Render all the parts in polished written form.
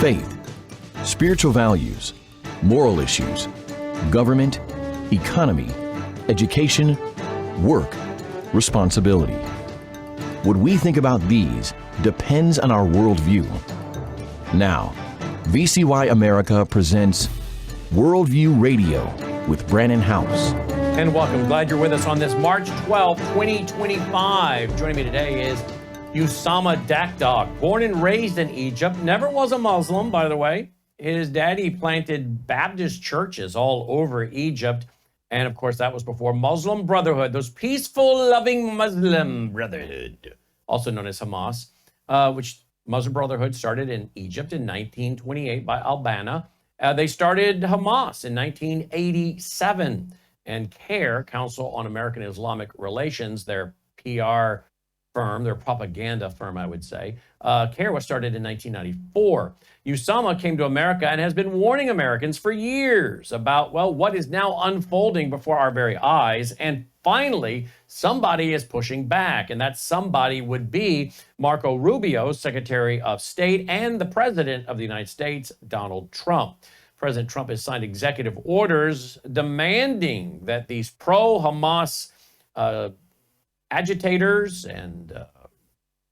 faith, spiritual values, moral issues, government, economy, education, work, responsibility. What we think about these depends on our worldview. Now, VCY America presents Worldview Radio with Brannon Howse. And welcome. Glad you're with us on this March 12, 2025. Joining me today is Usama Dakdok, born and raised in Egypt, never was a Muslim, by the way. His daddy planted Baptist churches all over Egypt. And of course, that was before Muslim Brotherhood, those peaceful, loving Muslim Brotherhood, also known as Hamas, which Muslim Brotherhood started in Egypt in 1928 by Albania. They started Hamas in 1987. And CARE, Council on American Islamic Relations, their PR firm, their propaganda firm, I would say. CARE was started in 1994. Usama came to America and has been warning Americans for years about, well, what is now unfolding before our very eyes. And finally, somebody is pushing back. And that somebody would be Marco Rubio, Secretary of State, and the President of the United States, Donald Trump. President Trump has signed executive orders demanding that these pro-Hamas agitators and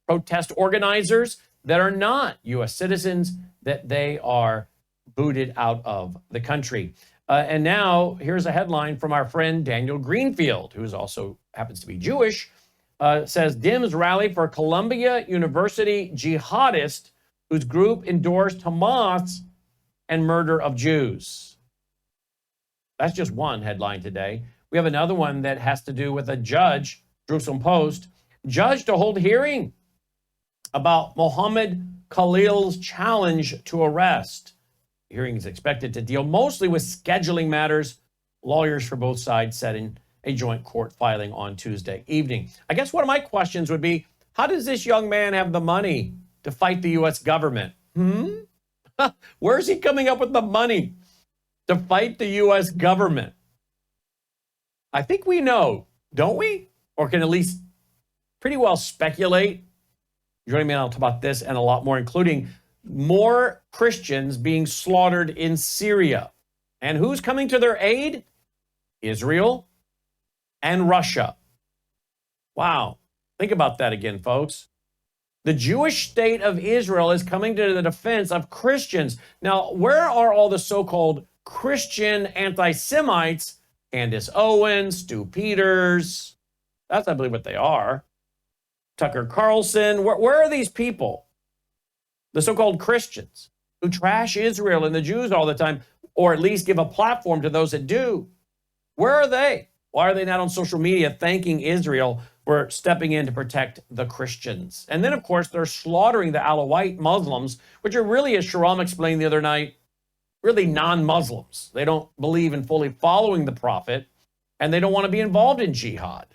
protest organizers that are not U.S. citizens, that they are booted out of the country. And now here's a headline from our friend Daniel Greenfield, who also happens to be Jewish, says Dems rally for Columbia University jihadist whose group endorsed Hamas and murder of Jews. That's just one headline today. We have another one that has to do with a judge, Jerusalem Post, judge to hold hearing about Mohammed Khalil's challenge to arrest. The hearing is expected to deal mostly with scheduling matters. Lawyers for both sides said in a joint court filing on Tuesday evening. I guess one of my questions would be, how does this young man have the money to fight the U.S. government? Where is he coming up with the money to fight the U.S. government? I think we know, don't we? Or can at least pretty well speculate. Joining me now to talk about this and a lot more, including more Christians being slaughtered in Syria. And who's coming to their aid? Israel and Russia. Wow. Think about that again, folks. The Jewish state of Israel is coming to the defense of Christians. Now, where are all the so-called Christian anti-Semites? Candace Owens, Stu Peters, that's, I believe, what they are. Tucker Carlson, where are these people? The so-called Christians who trash Israel and the Jews all the time, or at least give a platform to those that do. Where are they? Why are they not on social media thanking Israel for stepping in to protect the Christians? And then, of course, they're slaughtering the Alawite Muslims, which are really, as Sharam explained the other night, really non-Muslims. They don't believe in fully following the prophet, and they don't want to be involved in jihad.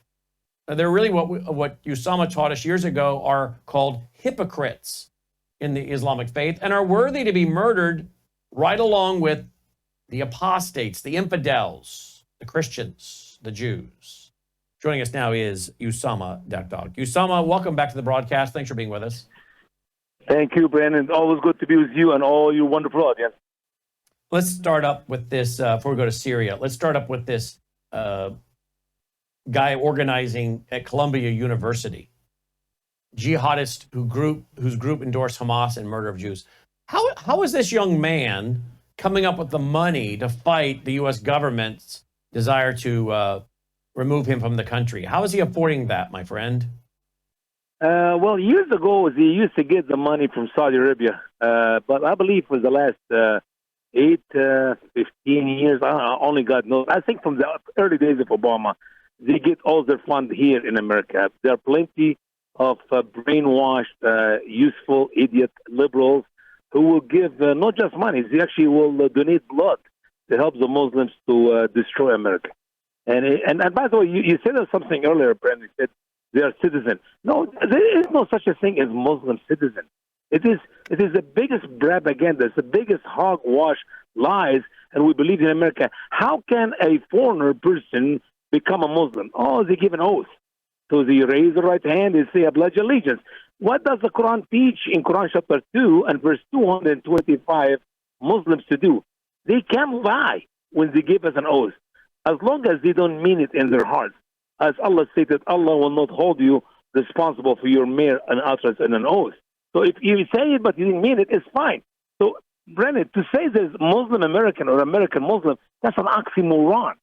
They're really what Usama taught us years ago are called hypocrites in the Islamic faith and are worthy to be murdered right along with the apostates, the infidels, the Christians, the Jews. Joining us now is Usama Dakdok. Usama, welcome back to the broadcast. Thanks for being with us. Thank you, Brandon. It's always good to be with you and all your wonderful audience. Let's start up with this, before we go to Syria, let's start up with this guy organizing at Columbia University, jihadist whose group endorsed Hamas and murder of Jews. How is this young man coming up with the money to fight the U.S. government's desire to remove him from the country? How is he affording that, my friend? Well, years ago, he used to get the money from Saudi Arabia. But I believe for the last 15 years, only God knows. I think from the early days of Obama, they get all their fund here in America. There are plenty of brainwashed, useful, idiot liberals who will give not just money, they actually will donate blood to help the Muslims to destroy America. And by the way, you said something earlier, Brandon, you said they are citizens. No, there is no such a thing as Muslim citizen. It is the biggest propaganda, it's the biggest hogwash lies, and we believe in America. How can a foreigner person become a Muslim? Oh, they give an oath. So they raise the right hand and say, I pledge allegiance. What does the Quran teach in Quran chapter 2 and verse 225 Muslims to do? They can lie when they give us an oath, as long as they don't mean it in their hearts. As Allah stated, Allah will not hold you responsible for your mere an utterance and an oath. So if you say it but you didn't mean it, it's fine. So, Brannon, to say there's Muslim American or American Muslim, that's an oxymoron.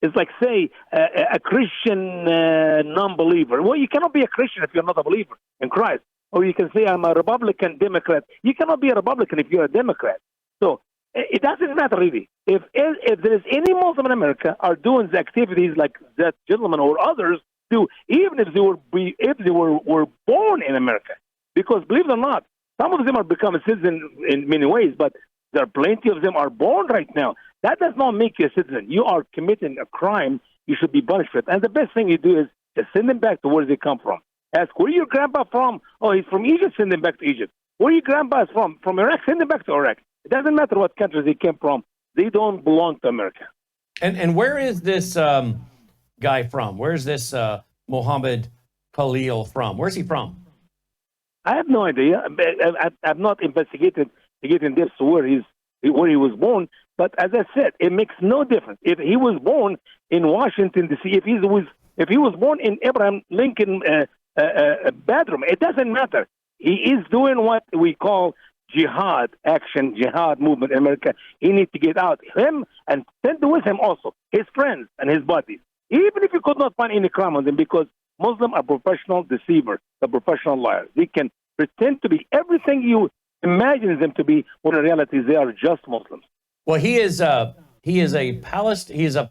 It's like, say, a Christian non-believer. Well, you cannot be a Christian if you're not a believer in Christ. Or you can say, I'm a Republican Democrat. You cannot be a Republican if you're a Democrat. So it doesn't matter really. If there is any Muslim in America are doing the activities like that gentleman or others do, even if they were born in America. Because believe it or not, some of them are becoming citizens in many ways, but there are plenty of them are born right now. That does not make you a citizen. You are committing a crime. You should be punished for it. And the best thing you do is just send them back to where they come from. Ask, where your grandpa from? Oh, he's from Egypt. Send them back to Egypt. Where your grandpa is from? From Iraq. Send them back to Iraq. It doesn't matter what country they came from. They don't belong to America. And where is this guy from? Where's this Mohammed Khalil from? Where's he from? I have no idea. I've not investigated this where he was born. But as I said, it makes no difference if he was born in Washington D.C. If he was born in Abraham Lincoln bedroom, it doesn't matter. He is doing what we call jihad movement in America. He needs to get out. Him and send with him also his friends and his buddies. Even if you could not find any crime on them, because Muslims are professional deceivers, they're professional liars. They can pretend to be everything you imagine them to be, when in reality they are just Muslims. Well, he is a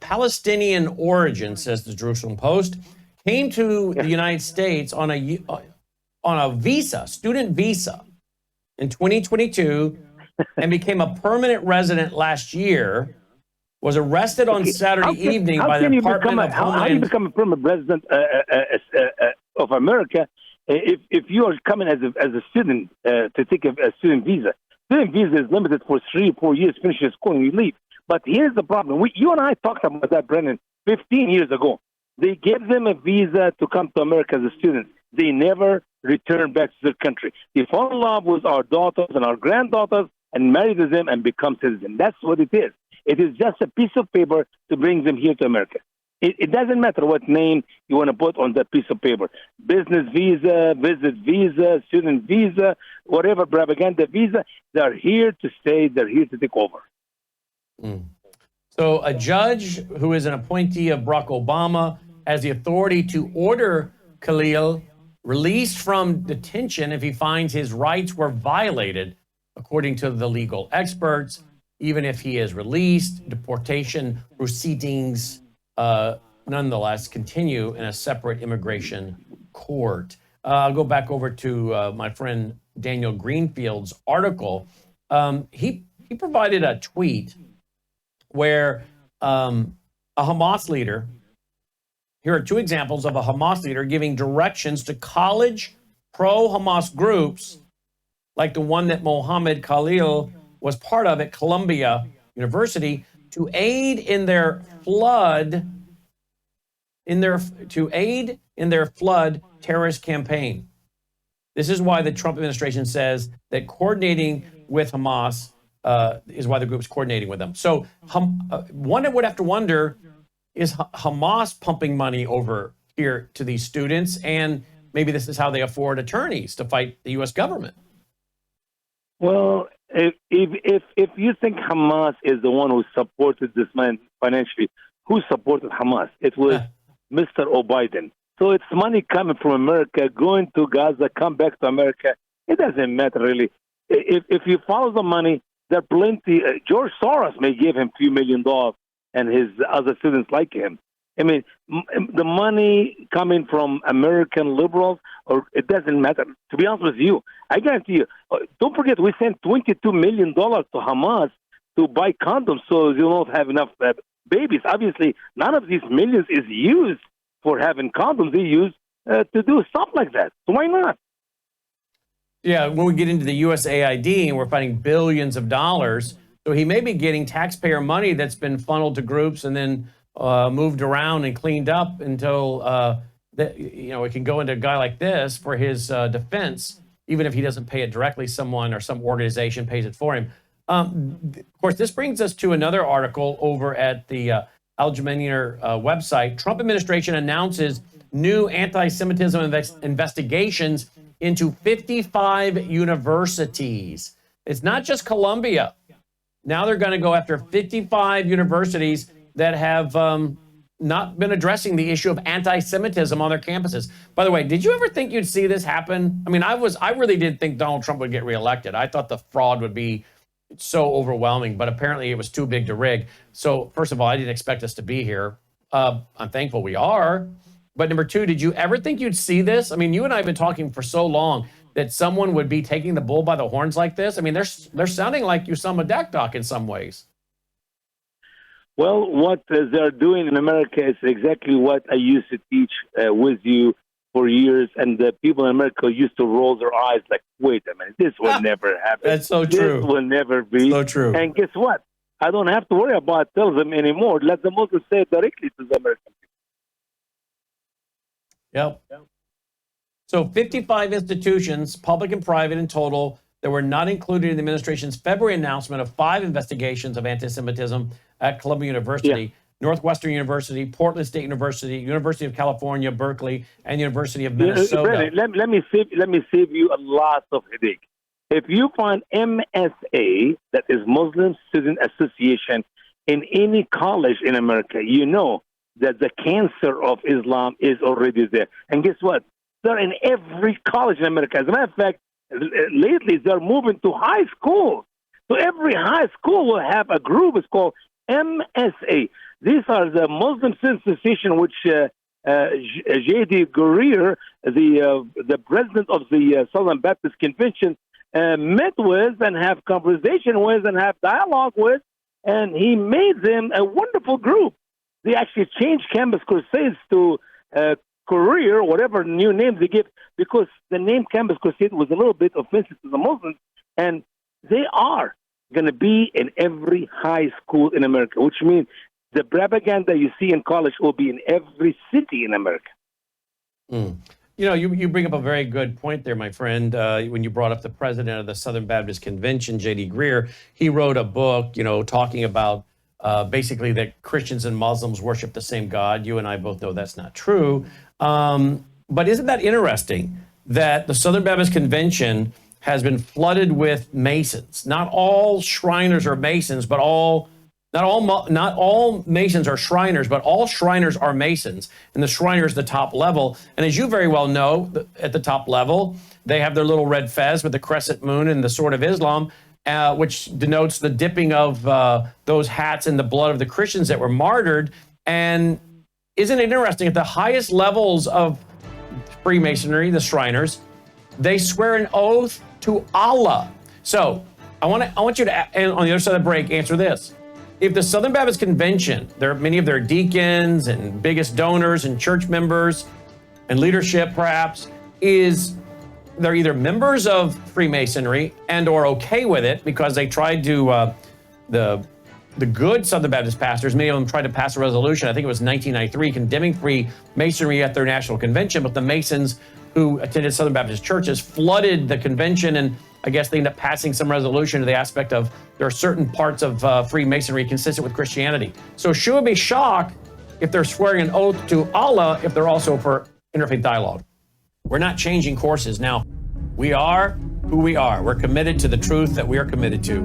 Palestinian origin, says the Jerusalem Post. Came to the United States on a visa, student visa, in 2022, and became a permanent resident last year. Was arrested on Saturday evening by the Department of Homeland. How do you become a permanent resident of America if you are coming as a student to take a student visa? Student visa is limited for 3 or 4 years, finish your school and you leave. But here's the problem. You and I talked about that, Brannon, 15 years ago. They gave them a visa to come to America as a student. They never return back to their country. They fall in love with our daughters and our granddaughters and marry them and become citizens. That's what it is. It is just a piece of paper to bring them here to America. It doesn't matter what name you want to put on that piece of paper. Business visa, visit visa, student visa, whatever, propaganda visa. They're here to stay. They're here to take over. Mm. So a judge who is an appointee of Barack Obama has the authority to order Khalil released from detention if he finds his rights were violated, according to the legal experts. Even if he is released, deportation proceedings nonetheless continue in a separate immigration court. I'll go back over to my friend Daniel Greenfield's article. He provided a tweet where a Hamas leader, here are 2 examples of a Hamas leader giving directions to college pro-Hamas groups like the one that Mohammed Khalil was part of at Columbia University to aid in their flood terrorist campaign. This is why the Trump administration says that coordinating with Hamas is why the group's coordinating with them. So one would have to wonder, is Hamas pumping money over here to these students? And maybe this is how they afford attorneys to fight the U.S. government. Well, if you think Hamas is the one who supported this man financially, who supported Hamas? It was Mr. O'Biden. So it's money coming from America, going to Gaza, come back to America. It doesn't matter really. If you follow the money, there are plenty. George Soros may give him a few $1 million and his other students like him. I mean, the money coming from American liberals, or it doesn't matter. To be honest with you, I guarantee you, don't forget, we sent $22 million to Hamas to buy condoms so they don't have enough babies. Obviously, none of these millions is used for having condoms. They use to do stuff like that. So why not? Yeah, when we get into the USAID and we're finding billions of dollars, so he may be getting taxpayer money that's been funneled to groups and then moved around and cleaned up until that, you know, it can go into a guy like this for his defense, even if he doesn't pay it directly, someone or some organization pays it for him. Of course, this brings us to another article over at the Al Jazeera website. Trump administration announces new anti-Semitism investigations into 55 universities. It's not just Columbia. Now they're going to go after 55 universities that have not been addressing the issue of anti-Semitism on their campuses. By the way, did you ever think you'd see this happen? I mean, I really did think Donald Trump would get reelected. I thought the fraud would be so overwhelming, but apparently it was too big to rig. So first of all, I didn't expect us to be here. I'm thankful we are. But number two, did you ever think you'd see this? I mean, you and I have been talking for so long that someone would be taking the bull by the horns like this. I mean, they're sounding like Usama Dakdok in some ways. Well, what they're doing in America is exactly what I used to teach with you for years, and the people in America used to roll their eyes like, wait a minute, this will never happen. That's so true. This will never be. So true. And guess what? I don't have to worry about terrorism anymore. Let the Muslims say it directly to the American people. Yep. So 55 institutions, public and private in total, that were not included in the administration's February announcement of 5 investigations of anti-Semitism at Columbia University, Northwestern University, Portland State University, University of California, Berkeley, and University of Minnesota. Brandon, let me save you a lot of headache. If you find MSA, that is Muslim Student Association, in any college in America, you know that the cancer of Islam is already there. And guess what? They're in every college in America. As a matter of fact, lately they're moving to high schools. So every high school will have a group. It's called MSA. These are the Muslim Student Association, which J.D. Greer, the president of the Southern Baptist Convention, met with and have conversation with and have dialogue with, and he made them a wonderful group. They actually changed Campus Crusades to Career, whatever new names they give, because the name Campus Crusade was a little bit offensive to the Muslims, and they are going to be in every high school in America, which means the propaganda you see in college will be in every city in America. You know, you bring up a very good point there, my friend. When you brought up the president of the Southern Baptist Convention, J.D. Greer, he wrote a book, you know, talking about basically that Christians and Muslims worship the same God. You and I both know that's not true. But isn't that interesting that the Southern Baptist Convention has been flooded with Masons? Not all Shriners are Masons, but not all Masons are Shriners, but all Shriners are Masons, and the Shriner is the top level. And as you very well know, at the top level, they have their little red fez with the crescent moon and the sword of Islam, which denotes the dipping of those hats in the blood of the Christians that were martyred. And isn't it interesting, at the highest levels of Freemasonry, the Shriners, they swear an oath to Allah. So I want you to, on the other side of the break, answer this. If the Southern Baptist Convention, many of their deacons and biggest donors and church members and leadership perhaps, they're either members of Freemasonry and or okay with it because they tried to, the good Southern Baptist pastors, many of them tried to pass a resolution, I think it was 1993, condemning Freemasonry at their national convention, but the Masons who attended Southern Baptist churches flooded the convention, and I guess they ended up passing some resolution to the aspect of there are certain parts of Freemasonry consistent with Christianity. So should we be shocked if they're swearing an oath to Allah if they're also for interfaith dialogue? We're not changing courses. Now, we are who we are. We're committed to the truth that we are committed to.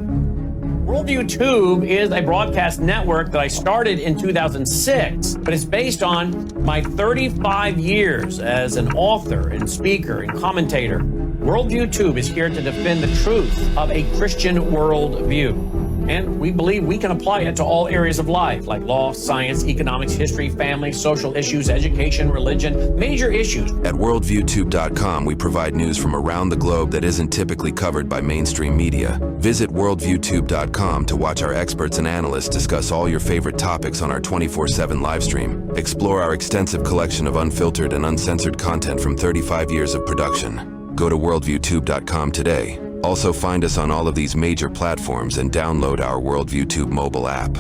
Worldview Tube is a broadcast network that I started in 2006, but it's based on my 35 years as an author and speaker and commentator. Worldview Tube is here to defend the truth of a Christian worldview. And we believe we can apply it to all areas of life, like law, science, economics, history, family, social issues, education, religion, major issues. At worldviewtube.com, we provide news from around the globe that isn't typically covered by mainstream media. Visit worldviewtube.com to watch our experts and analysts discuss all your favorite topics on our 24/7 live stream. Explore our extensive collection of unfiltered and uncensored content from 35 years of production. Go to worldviewtube.com today. Also find us on all of these major platforms and download our Worldview Tube mobile app.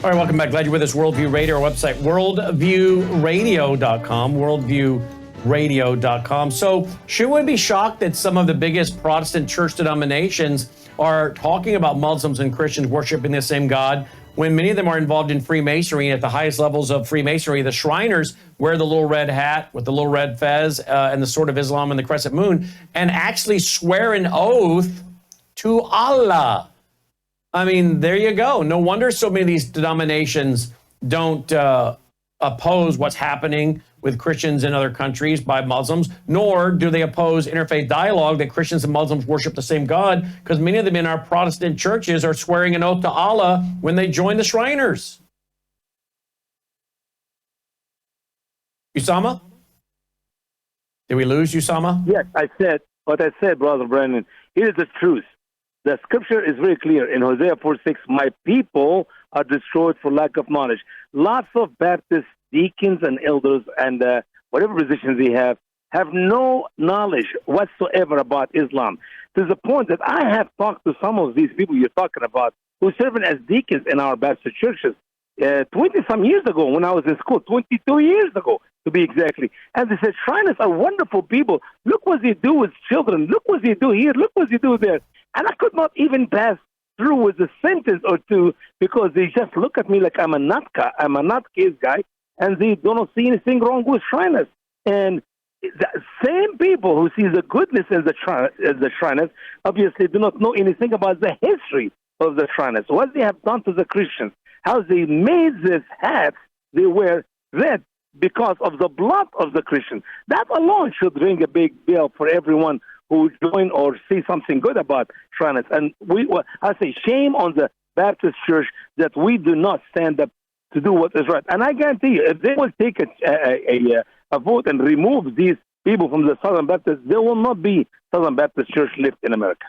All right, welcome back. Glad you're with us. Worldview Radio, our website, worldviewradio.com, worldviewradio.com. So should we be shocked that some of the biggest Protestant church denominations are talking about Muslims and Christians worshiping the same God when many of them are involved in Freemasonry? At the highest levels of Freemasonry, the Shriners wear the little red hat with the little red fez and the sword of Islam and the crescent moon and actually swear an oath to Allah. I mean, there you go. No wonder so many of these denominations don't oppose what's happening with Christians in other countries by Muslims, nor do they oppose interfaith dialogue that Christians and Muslims worship the same God, because many of them in our Protestant churches are swearing an oath to Allah when they join the Shriners. Usama? Did we lose Usama? Yes, I said what I said, Brother Brannon. Here's the truth. The scripture is very clear in Hosea 4:6. My people are destroyed for lack of knowledge. Lots of Baptist deacons and elders and whatever positions they have no knowledge whatsoever about Islam. To the point that I have talked to some of these people you're talking about who serve as deacons in our Baptist churches 20-some years ago when I was in school, 22 years ago to be exactly. And they said, Shriners are wonderful people. Look what they do with children. Look what they do here. Look what they do there. And I could not even pass through with a sentence or two because they just look at me like I'm a nutcase guy, and they don't see anything wrong with Shriners. And the same people who see the goodness in the Shriners obviously do not know anything about the history of the Shriners, what they have done to the Christians, how they made these hats they wear red because of the blood of the Christians. That alone should ring a big bell for everyone who join or see something good about Shriners. And I say shame on the Baptist church that we do not stand up to do what is right. And I guarantee you, if they will take a vote and remove these people from the Southern Baptist, there will not be Southern Baptist church left in America.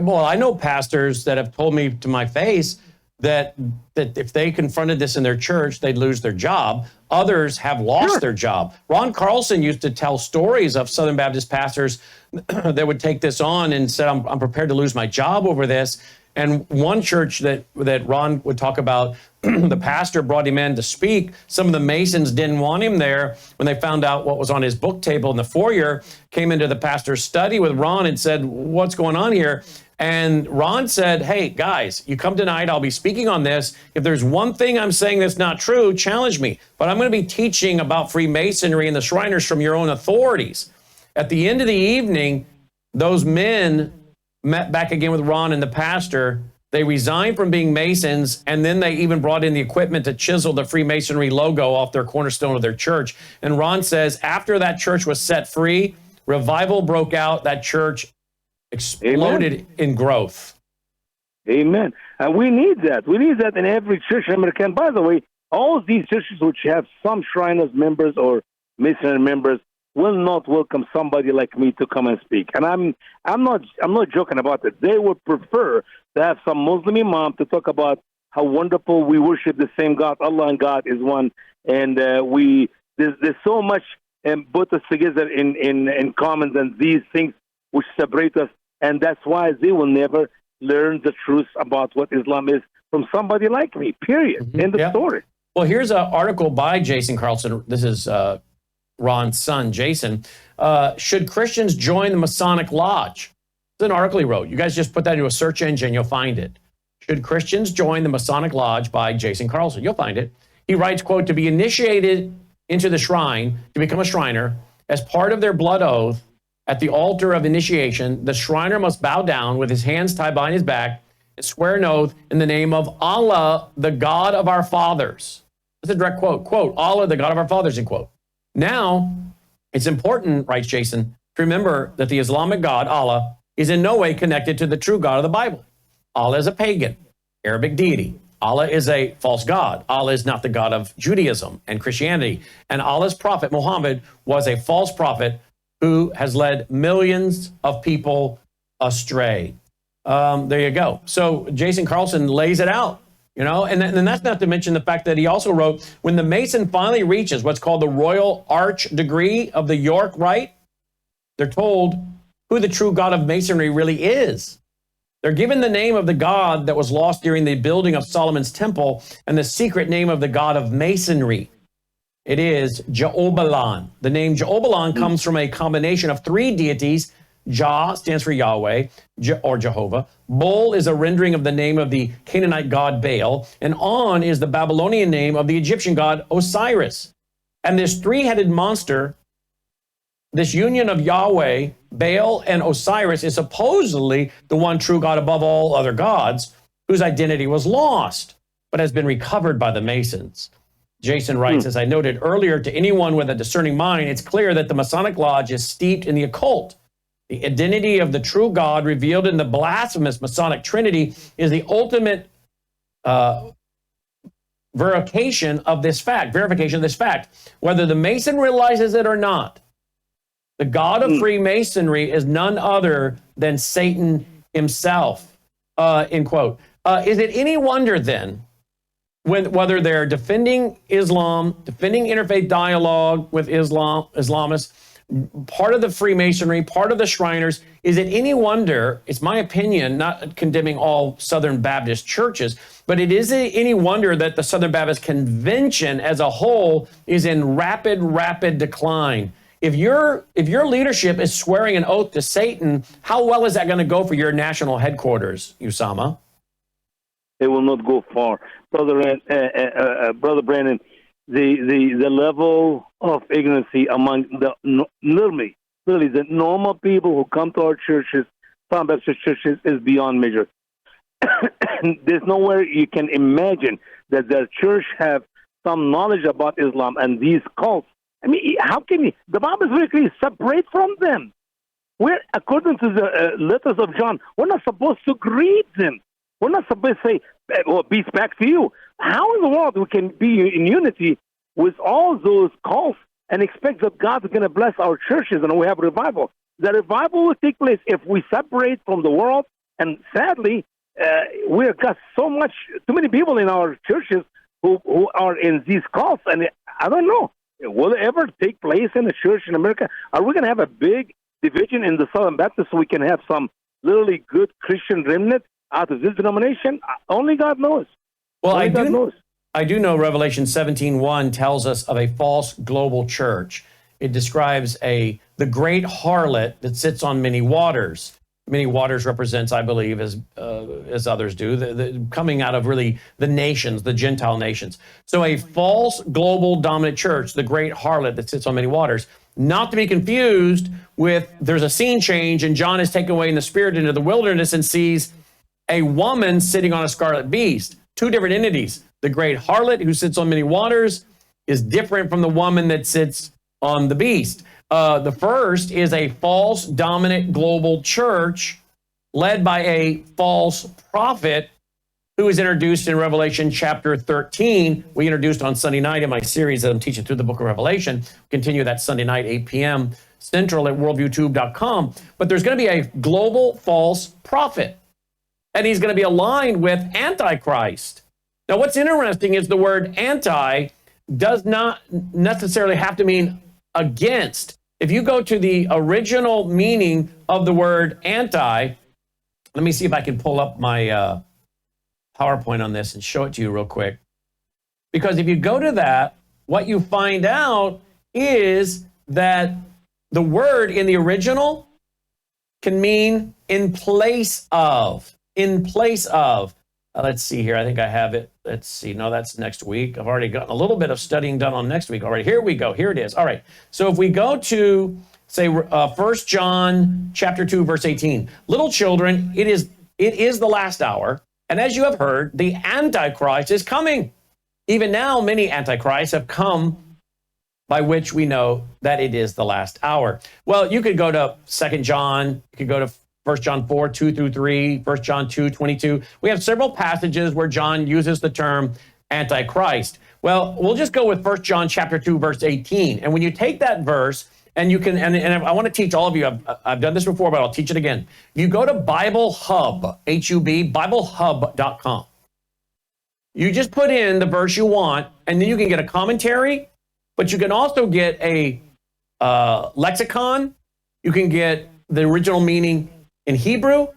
Well, I know pastors that have told me to my face that if they confronted this in their church, they'd lose their job. Others have lost their job. Ron Carlson used to tell stories of Southern Baptist pastors that would take this on and said, I'm prepared to lose my job over this. And one church that Ron would talk about, the pastor brought him in to speak. Some of the Masons didn't want him there when they found out what was on his book table in the foyer, came into the pastor's study with Ron and said, what's going on here? And Ron said, hey, guys, you come tonight, I'll be speaking on this. If there's one thing I'm saying that's not true, challenge me. But I'm going to be teaching about Freemasonry and the Shriners from your own authorities. At the end of the evening, those men met back again with Ron and the pastor. They resigned from being Masons, and then they even brought in the equipment to chisel the Freemasonry logo off their cornerstone of their church. And Ron says after that church was set free, revival broke out. That church exploded in growth. Amen. And we need that. We need that in every church in America. And by the way, all these churches which have some Shriners members or Masonry members will not welcome somebody like me to come and speak. And I'm not joking about it. They would prefer to have some Muslim imam to talk about how wonderful we worship the same God. Allah and God is one. And there's so much put us together in common than these things which separate us. And that's why they will never learn the truth about what Islam is from somebody like me, period. End of story. Well, here's an article by Jason Carlson. This is Ron's son, Jason. Should Christians join the Masonic Lodge? It's an article he wrote. You guys just put that into a search engine, you'll find it. Should Christians join the Masonic Lodge by Jason Carlson? You'll find it. He writes, quote, to be initiated into the shrine, to become a Shriner, as part of their blood oath, at the altar of initiation, the Shriner must bow down with his hands tied behind his back and swear an oath in the name of Allah, the God of our fathers. That's a direct quote. Quote, Allah, the God of our fathers, end quote. Now, it's important, writes Jason, to remember that the Islamic God, Allah, is in no way connected to the true God of the Bible. Allah is a pagan, Arabic deity. Allah is a false God. Allah is not the God of Judaism and Christianity. And Allah's prophet, Muhammad, was a false prophet who has led millions of people astray. There you go. So Jason Carlson lays it out, you know, and that's not to mention the fact that he also wrote, when the Mason finally reaches what's called the Royal Arch degree of the York Rite, they're told who the true God of Masonry really is. They're given the name of the god that was lost during the building of Solomon's temple and the secret name of the god of masonry. It is Jeobalan. The name Jeobalan comes from a combination of three deities. Jah stands for Yahweh or Jehovah. Bol is a rendering of the name of the Canaanite god Baal. And On is the Babylonian name of the Egyptian god Osiris. And this three-headed monster, this union of Yahweh, Baal, and Osiris is supposedly the one true God above all other gods, whose identity was lost, but has been recovered by the Masons. Jason writes, as I noted earlier, to anyone with a discerning mind, it's clear that the Masonic Lodge is steeped in the occult. The identity of the true God revealed in the blasphemous Masonic Trinity is the ultimate verification of this fact, whether the Mason realizes it or not. The God of Freemasonry is none other than Satan himself, end quote. Is it any wonder then, whether they're defending Islam, defending interfaith dialogue with Islamists, part of the Freemasonry, part of the Shriners, is it any wonder, it's my opinion, not condemning all Southern Baptist churches, but it is any wonder that the Southern Baptist Convention as a whole is in rapid decline? If your leadership is swearing an oath to Satan, how well is that going to go for your national headquarters, Usama? It will not go far, brother Brannon. The level of ignorancy among literally the normal people who come to our churches, Southern Baptist churches, is beyond measure. There's nowhere you can imagine that their church have some knowledge about Islam and these cults. I mean, how can you? The Bible is very clear, separate from them. We're, according to the letters of John, we're not supposed to greet them. We're not supposed to say, well, peace back to you. How in the world we can be in unity with all those cults and expect that God's going to bless our churches and we have revival? The revival will take place if we separate from the world. And sadly, we've got too many people in our churches who are in these cults. And I don't know, will it ever take place in a church in America? Are we going to have a big division in the Southern Baptist so we can have some literally good Christian remnant out of this denomination? Only God knows. Well, I do know Revelation 17:1 tells us of a false global church. It describes the great harlot that sits on many waters. Many waters represents, I believe, as others do, the coming out of really the nations, the Gentile nations. So a false global dominant church, the great harlot that sits on many waters, not to be confused with there's a scene change and John is taken away in the spirit into the wilderness and sees a woman sitting on a scarlet beast. Two different entities. The great harlot who sits on many waters is different from the woman that sits on the beast. The first is a false dominant global church led by a false prophet who is introduced in Revelation chapter 13. We introduced on Sunday night in my series that I'm teaching through the book of Revelation. Continue that Sunday night, 8 p.m. Central at worldviewtube.com. But there's going to be a global false prophet, and he's going to be aligned with Antichrist. Now, what's interesting is the word anti does not necessarily have to mean against. If you go to the original meaning of the word anti, let me see if I can pull up my PowerPoint on this and show it to you real quick. Because if you go to that, what you find out is that the word in the original can mean in place of. In place of. Let's see here. I think I have it. Let's see. No, that's next week. I've already gotten a little bit of studying done on next week already. Here we go. Here it is. All right. So if we go to, say, 1 John chapter 2, verse 18. Little children, it is the last hour. And as you have heard, the Antichrist is coming. Even now, many Antichrists have come, by which we know that it is the last hour. Well, you could go to 2 John. You could go to 1 John 4, 2 through 3, 1 John 2, 22. We have several passages where John uses the term Antichrist. Well, we'll just go with 1 John chapter 2, verse 18. And when you take that verse, and you can, and I want to teach all of you, I've done this before, but I'll teach it again. You go to Bible Hub, H-U-B, BibleHub.com. You just put in the verse you want, and then you can get a commentary, but you can also get a lexicon. You can get the original meaning in Hebrew,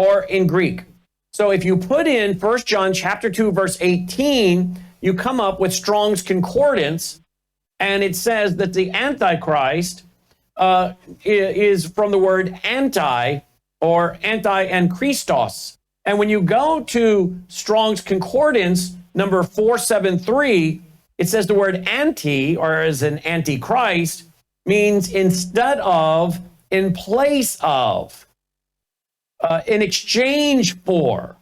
or in Greek. So if you put in 1 John chapter 2, verse 18, you come up with Strong's Concordance, and it says that the Antichrist is from the word anti, or anti and Christos. And when you go to Strong's Concordance, number 473, it says the word anti, or as an antichrist, means instead of, in place of, in exchange for,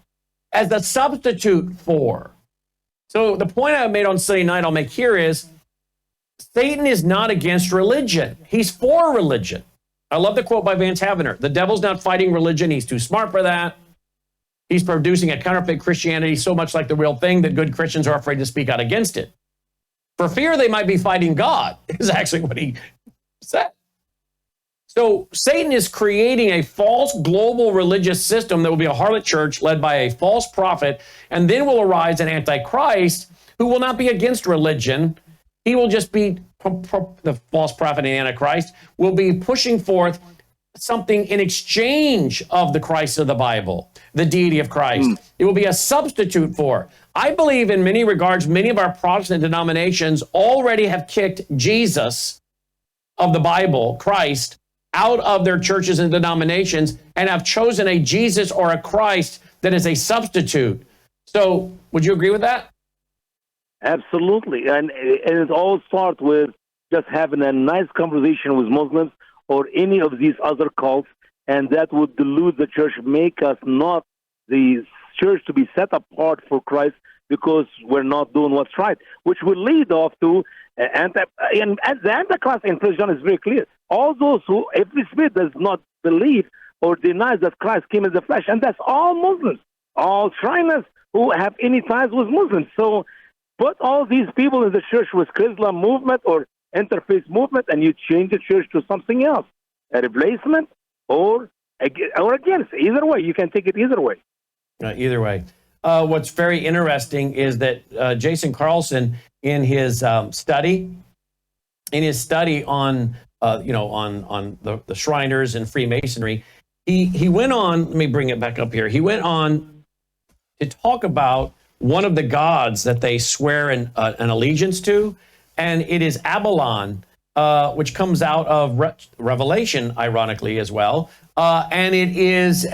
as a substitute for. So the point I made on Sunday night I'll make here is Satan is not against religion. He's for religion. I love the quote by Vance Havner. The devil's not fighting religion. He's too smart for that. He's producing a counterfeit Christianity so much like the real thing that good Christians are afraid to speak out against it. For fear they might be fighting God, is actually what he said. So Satan is creating a false global religious system that will be a harlot church led by a false prophet, and then will arise an antichrist who will not be against religion. He will just be, the false prophet and antichrist will be pushing forth something in exchange of the Christ of the Bible, the deity of Christ. It will be a substitute for. I believe in many regards, many of our Protestant denominations already have kicked Jesus of the Bible, Christ, out of their churches and denominations and have chosen a Jesus or a Christ that is a substitute. So would you agree with that? Absolutely. And it all starts with just having a nice conversation with Muslims or any of these other cults, and that would delude the church, make us not the church to be set apart for Christ because we're not doing what's right, which will lead off to and the Antichrist in 1 John is very clear. All those who, if the spirit does not believe or denies that Christ came in the flesh, and that's all Muslims, all Shriners who have any ties with Muslims. So put all these people in the church with Islam movement or interfaith movement, and you change the church to something else, a replacement or against. Either way, you can take it either way. Either way. What's very interesting is that Jason Carlson, in his study on the Shriners and Freemasonry, he went on. Let me bring it back up here. He went on to talk about one of the gods that they swear an allegiance to, and it is Abalon, which comes out of Revelation, ironically as well. And it is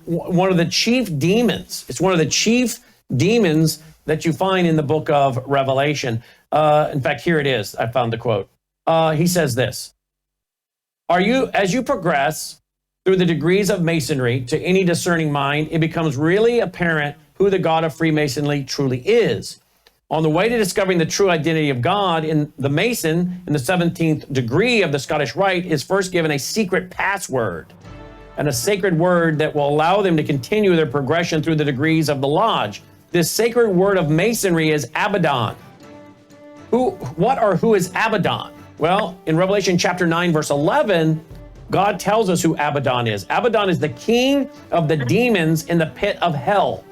one of the chief demons. It's one of the chief demons that you find in the book of Revelation. In fact, here it is. I found the quote. He says this: as you progress through the degrees of Masonry to any discerning mind, it becomes really apparent who the God of Freemasonry truly is. On the way to discovering the true identity of God, in the Mason, in the 17th degree of the Scottish Rite, is first given a secret password and a sacred word that will allow them to continue their progression through the degrees of the lodge. This sacred word of Masonry is Abaddon. Who is Abaddon? Well, in Revelation chapter 9, verse 11, God tells us who Abaddon is. Abaddon is the king of the demons in the pit of hell.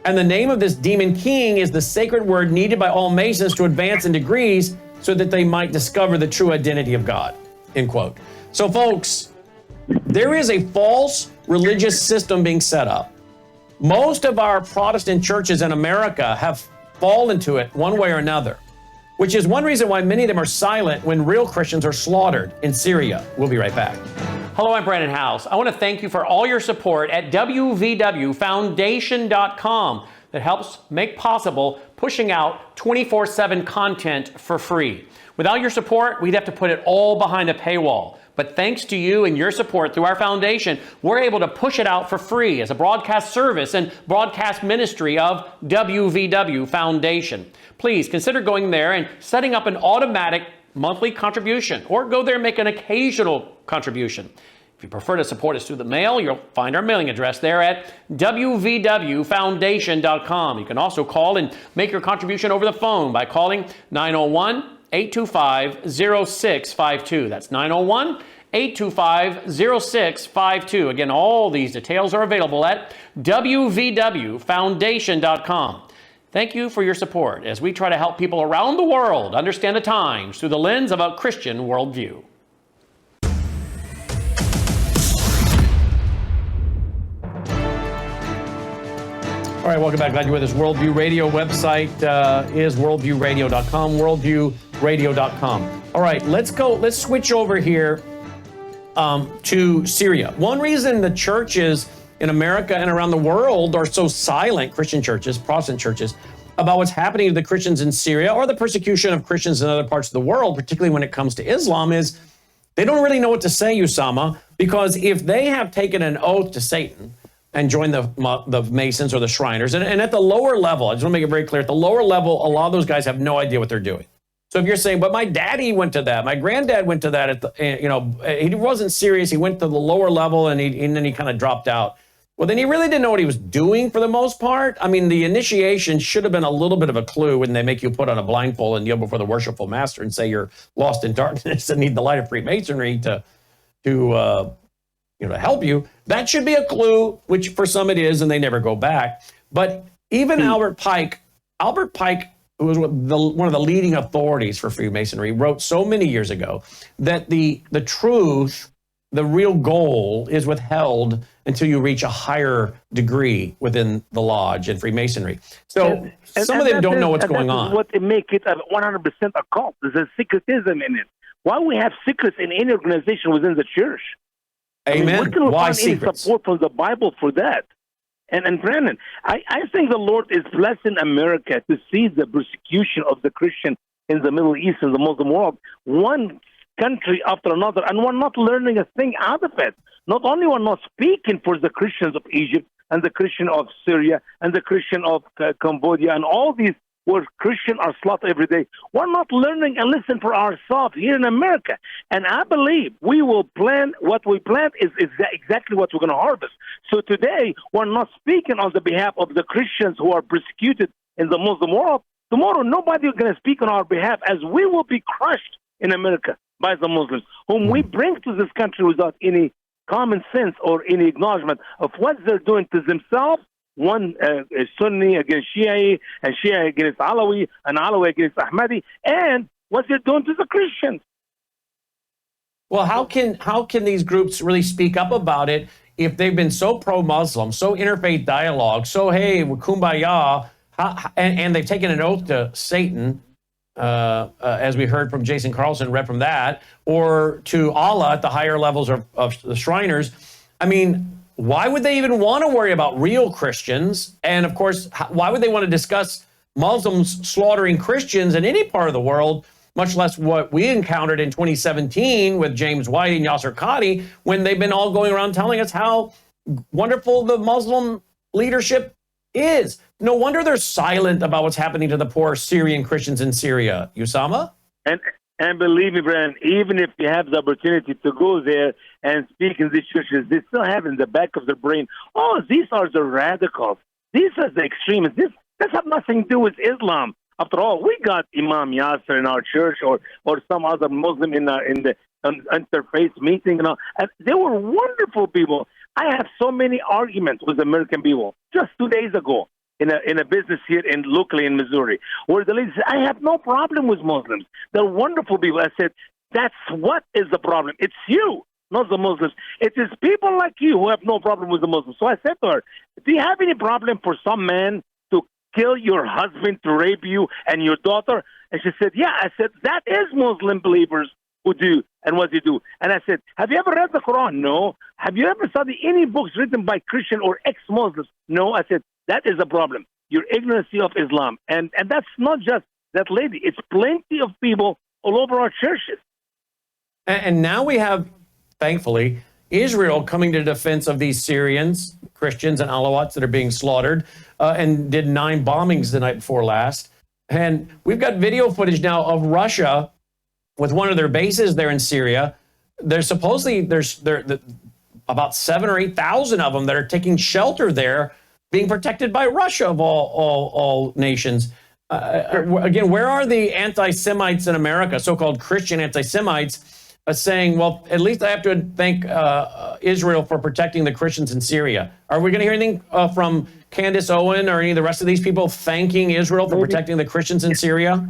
And the name of this demon king is the sacred word needed by all Masons to advance in degrees so that they might discover the true identity of God, end quote. So folks, there is a false religious system being set up. Most of our Protestant churches in America have fallen into it one way or another, which is one reason why many of them are silent when real Christians are slaughtered in Syria. We'll be right back. Hello, I'm Brannon Howse. I want to thank you for all your support at wvwfoundation.com that helps make possible pushing out 24/7 content for free. Without your support, we'd have to put it all behind a paywall. But thanks to you and your support through our foundation, we're able to push it out for free as a broadcast service and broadcast ministry of WVW Foundation. Please consider going there and setting up an automatic monthly contribution, or go there and make an occasional contribution. If you prefer to support us through the mail, you'll find our mailing address there at wvwfoundation.com. You can also call and make your contribution over the phone by calling 901-825-0652. That's 901-825-0652. Again, all these details are available at wvwfoundation.com. Thank you for your support as we try to help people around the world understand the times through the lens of a Christian worldview. All right, welcome back. Glad you're with us. Worldview Radio website is worldviewradio.com, worldviewradio.com. All right, let's switch over here to Syria. One reason the churches in America and around the world are so silent, Christian churches, Protestant churches, about what's happening to the Christians in Syria or the persecution of Christians in other parts of the world, particularly when it comes to Islam, is they don't really know what to say, Usama, because if they have taken an oath to Satan and joined the Masons or the Shriners, and at the lower level, I just want to make it very clear, at the lower level, a lot of those guys have no idea what they're doing. So if you're saying, but my daddy went to that, my granddad went to that, he wasn't serious, he went to the lower level and then he kind of dropped out. Well, then he really didn't know what he was doing for the most part. I mean, the initiation should have been a little bit of a clue when they make you put on a blindfold and kneel before the worshipful master and say you're lost in darkness and need the light of Freemasonry to help you. That should be a clue, which for some it is, and they never go back. But even Albert Pike, who was one of the leading authorities for Freemasonry, wrote so many years ago that the truth, the real goal, is withheld until you reach a higher degree within the lodge in Freemasonry. So some of them don't know what's going on. What make it a 100% a cult. There's a secretism in it. Why we have secrets in any organization within the church? Amen. Where can we Why find secrets? any support from the Bible for that? And Brannon, I think the Lord is blessing America to see the persecution of the Christian in the Middle East and the Muslim world, one country after another, and we're not learning a thing out of it. Not only we're not speaking for the Christians of Egypt and the Christian of Syria and the Christian of Cambodia and all these where Christians are slaughtered every day, we're not learning and listening for ourselves here in America. And I believe we will plant, what we plant is exactly what we're going to harvest. So today, we're not speaking on the behalf of the Christians who are persecuted in the Muslim world. Tomorrow, nobody is going to speak on our behalf, as we will be crushed in America by the Muslims, whom we bring to this country without any common sense or any acknowledgement of what they're doing to themselves. One Sunni against Shia, and Shia against Alawi, and Alawi against Ahmadi, and what they're doing to the Christians. Well, how can these groups really speak up about it if they've been so pro-Muslim, so interfaith dialogue, so hey, kumbaya, and they've taken an oath to Satan, as we heard from Jason Carlson, read from that, or to Allah at the higher levels of the Shriners? I mean, why would they even want to worry about real Christians? And of course, why would they want to discuss Muslims slaughtering Christians in any part of the world, much less what we encountered in 2017 with James White and Yasser Qadhi, when they've been all going around telling us how wonderful the Muslim leadership is? No wonder they're silent about what's happening to the poor Syrian Christians in Syria. Usama? And believe me, Brannon, even if you have the opportunity to go there and speak in these churches, they still have in the back of their brain, oh, these are the radicals. These are the extremists. This has nothing to do with Islam. After all, we got Imam Yasser in our church or some other Muslim in the interfaith meeting. And they were wonderful people. I have so many arguments with American people. Just 2 days ago, in a business here locally in Missouri, where the lady said, I have no problem with Muslims. They're wonderful people. I said, that's what is the problem. It's you, not the Muslims. It is people like you who have no problem with the Muslims. So I said to her, do you have any problem for some man to kill your husband, to rape you and your daughter? And she said, yeah. I said, that is Muslim believers who do and what they do. And I said, have you ever read the Quran? No. Have you ever studied any books written by Christian or ex-Muslims? No. I said, that is a problem. Your ignorance of Islam. And that's not just that lady. It's plenty of people all over our churches. And now we have, thankfully, Israel coming to the defense of these Syrians, Christians, and Alawats that are being slaughtered, and did 9 bombings the night before last. And we've got video footage now of Russia with one of their bases there in Syria. There's about 7,000 or 8,000 of them that are taking shelter there, being protected by Russia of all nations. Again, where are the anti-Semites in America, so-called Christian anti-Semites, saying, well, at least I have to thank Israel for protecting the Christians in Syria? Are we going to hear anything from Candace Owen or any of the rest of these people thanking Israel for protecting the Christians in Syria?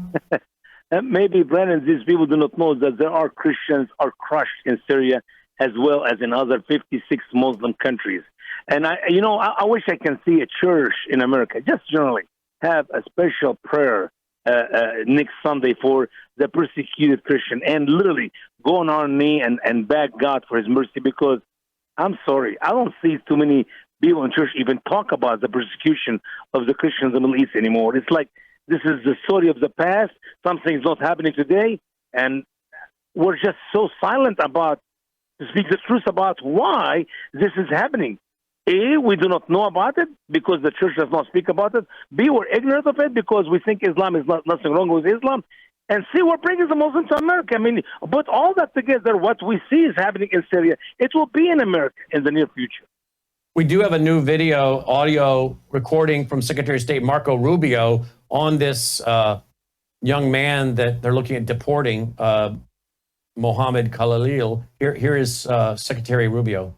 Maybe, Brannon, these people do not know that there are Christians are crushed in Syria as well as in other 56 Muslim countries. And I wish I can see a church in America, just generally, have a special prayer next Sunday for the persecuted Christian, and literally go on our knee and beg God for His mercy. Because I'm sorry, I don't see too many people in church even talk about the persecution of the Christians in the Middle East anymore. It's like this is the story of the past. Something's not happening today, and we're just so silent about to speak the truth about why this is happening. A, we do not know about it because the church does not speak about it. B, we're ignorant of it because we think Islam is nothing wrong with Islam. And C, we're bringing the Muslims to America. I mean, but all that together, what we see is happening in Syria, it will be in America in the near future. We do have a new audio recording from Secretary of State Marco Rubio on this young man that they're looking at deporting, Mohammed Khalil. Here is Secretary Rubio.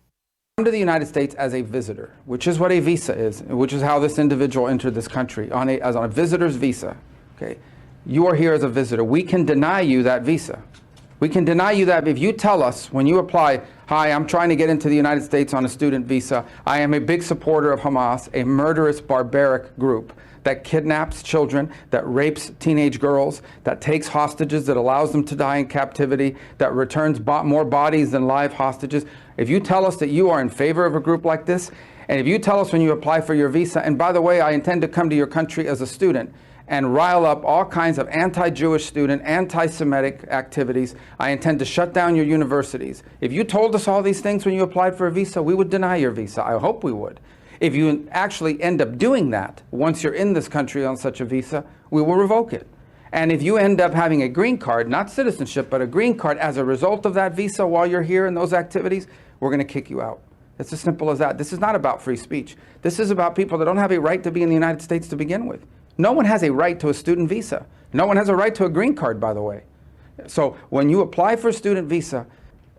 Come to the United States as a visitor, which is what a visa is, which is how this individual entered this country, as on a visitor's visa. Okay, you are here as a visitor. We can deny you that visa. We can deny you that if you tell us when you apply, hi, I'm trying to get into the United States on a student visa. I am a big supporter of Hamas, a murderous, barbaric group that kidnaps children, that rapes teenage girls, that takes hostages, that allows them to die in captivity, that returns more bodies than live hostages. If you tell us that you are in favor of a group like this, and if you tell us when you apply for your visa, and by the way, I intend to come to your country as a student and rile up all kinds of anti-Jewish student, anti-Semitic activities, I intend to shut down your universities. If you told us all these things when you applied for a visa, we would deny your visa. I hope we would. If you actually end up doing that, once you're in this country on such a visa, we will revoke it. And if you end up having a green card, not citizenship, but a green card as a result of that visa while you're here in those activities, we're going to kick you out. It's as simple as that. This is not about free speech. This is about people that don't have a right to be in the United States to begin with. No one has a right to a student visa. No one has a right to a green card, by the way. So when you apply for a student visa,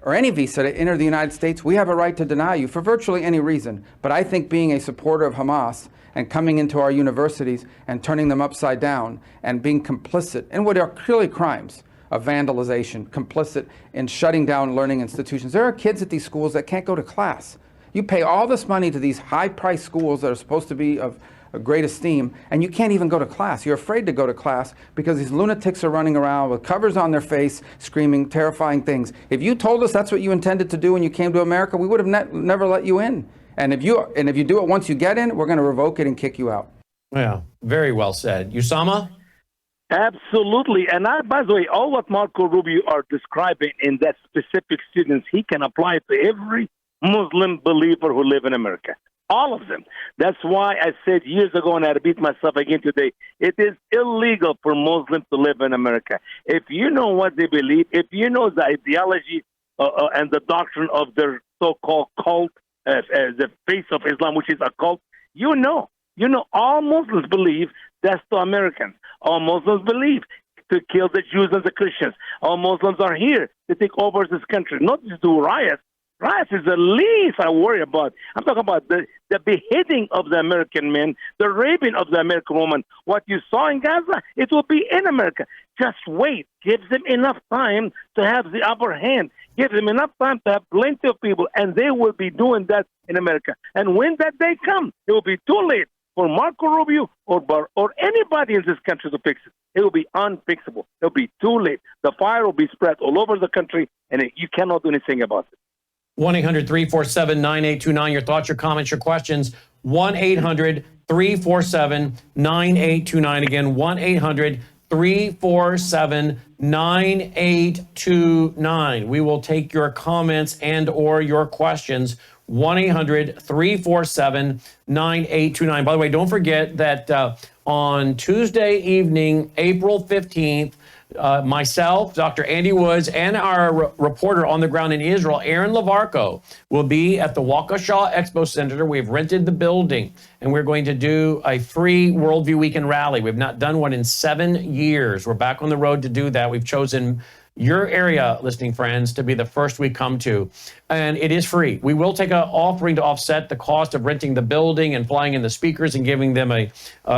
or any visa to enter the United States, we have a right to deny you for virtually any reason. But I think being a supporter of Hamas and coming into our universities and turning them upside down and being complicit in what are clearly crimes of vandalization, complicit in shutting down learning institutions. There are kids at these schools that can't go to class. You pay all this money to these high-priced schools that are supposed to be of great esteem, and you can't even go to class. You're afraid to go to class because these lunatics are running around with covers on their face, screaming terrifying things. If you told us that's what you intended to do when you came to America, we would have never let you in. And if you do it once you get in, we're going to revoke it and kick you out. Yeah, very well said. Usama? Absolutely. And by the way, all what Marco Rubio are describing in that specific students, he can apply to every Muslim believer who live in America. All of them. That's why I said years ago, and I repeat myself again today, it is illegal for Muslims to live in America. If you know what they believe, if you know the ideology and the doctrine of their so-called cult, the face of Islam, which is a cult, you know all Muslims believe that's to Americans. All Muslims believe to kill the Jews and the Christians. All Muslims are here to take over this country, not to do riots. Riots is the least I worry about. I'm talking about the beheading of the American men, the raping of the American woman. What you saw in Gaza, it will be in America. Just wait. Give them enough time to have the upper hand. Give them enough time to have plenty of people, and they will be doing that in America. And when that day comes, it will be too late for Marco Rubio or anybody in this country to fix it. It will be unfixable. It will be too late. The fire will be spread all over the country, and you cannot do anything about it. 1-800-347-9829. Your thoughts, your comments, your questions. 1-800-347-9829. Again, 1-800-347-9829. We will take your comments and or your questions. 1-800-347-9829. By the way, don't forget that on Tuesday evening, April 15th, myself, Dr. Andy Woods, and our reporter on the ground in Israel, Aaron Lavarco, will be at the Waukesha Expo Center. We've rented the building, and we're going to do a free Worldview Weekend rally. We've not done one in 7 years. We're back on the road to do that. We've chosen your area, listening friends, to be the first we come to. And it is free. We will take an offering to offset the cost of renting the building and flying in the speakers and giving them a